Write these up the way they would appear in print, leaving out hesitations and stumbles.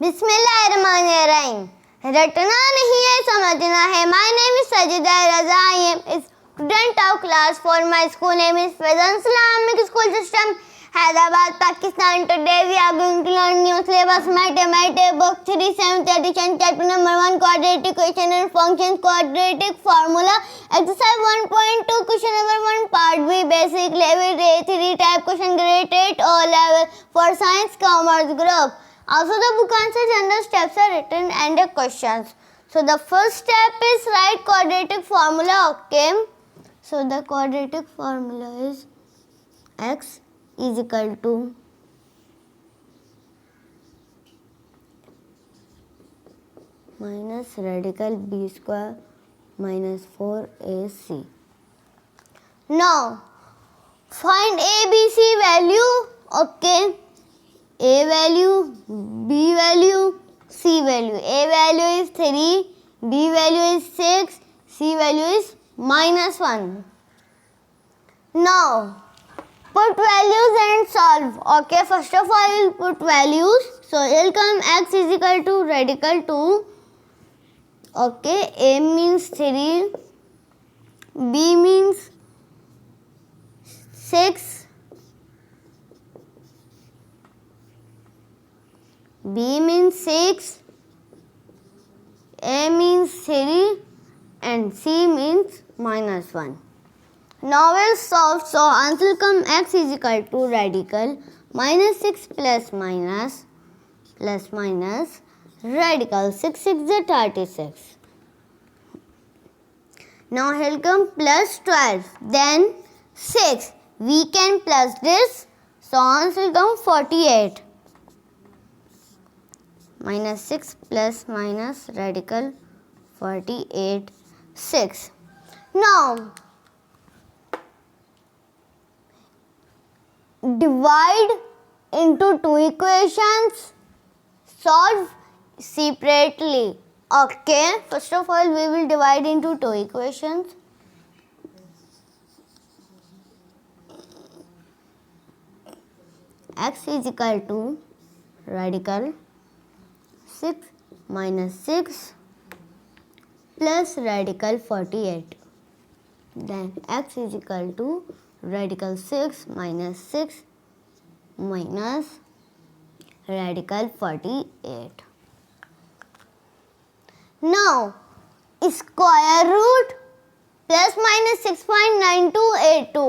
बिस्मिल्लाहिर्रहमानिर्रहीम। रटना नहीं है समझना है। My name is Sajida Raza. I am student of class 4। My school name is Faizan Islamic school system, Hyderabad, Pakistan. Today we are going to learn new syllabus mathematics book 3 7th edition, chapter number 1, Quadratic Equation and Function, Quadratic Formula, exercise 1.2, question number 1, part B, basic level A3 type question, grade 8 O level for science commerce group. Also the book answers and the steps are written and the questions. So the first step is write quadratic formula. Okay, so the quadratic formula is x is equal to minus radical b square minus 4ac. Now find a, b, c value. Okay, a value, b value, c value. A value is 3, b value is 6, c value is -1. Now put values and solve. Okay, first of all we'll put values. So it'll come x is equal to radical 2. Okay, a means 3, b means 6, b means 6, a means 3 and c means -1. Now we'll solve. So answer will come x is equal to radical -6 plus minus radical 6 6 is 36. Now here will come plus 12, then 6. We can plus this, so answer will come 48. -6 plus minus radical 48, 6. Now divide into two equations, solve separately. Okay, first of all we will divide into two equations. X is equal to radical 6 minus 6 plus radical 48. Then x is equal to radical 6 minus 6 minus radical 48. Now square root plus minus 6.9282.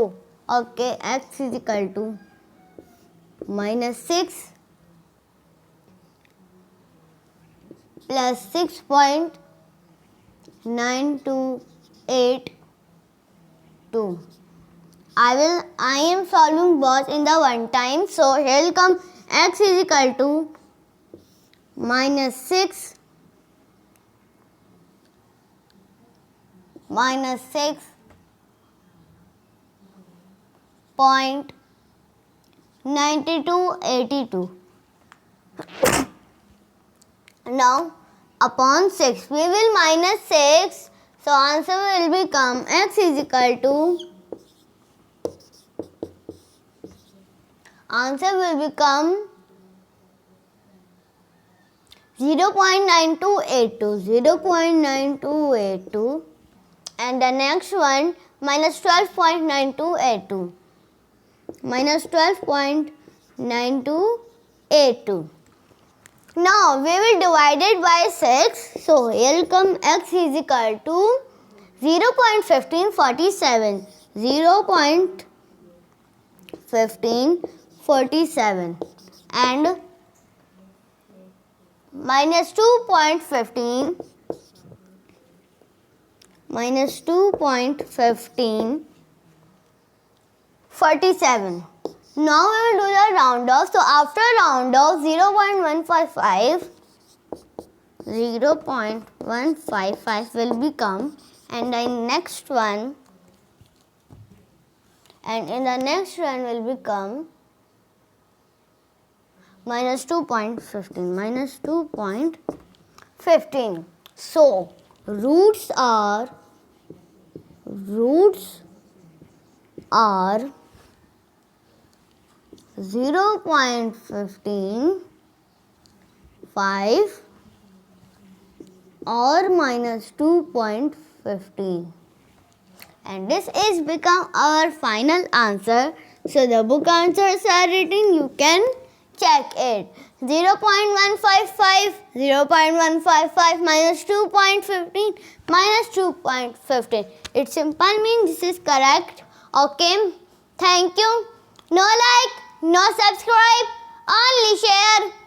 Okay, x is equal to minus 6 plus 6.9282. I am solving both in the one time. So here will come x is equal to -6 minus 6.9282. Now upon 6 we will minus 6, so answer will become x is equal to 0.9282, and the next one minus 12.9282. Now we will divide it by 6. So here will come x is equal to 0.1547. 0.1547 and minus 2.15 47. Now we will do the round off. So after round off 0.155 will become, and in the next one will become minus 2.15. So roots are 0.15, 5 or minus 2.15. And this is become our final answer. So the book answers are written, you can check it. 0.155, 0.155 minus 2.15 minus 2.15. It simple means this is correct. Okay. Thank you. No like, no subscribe, only share.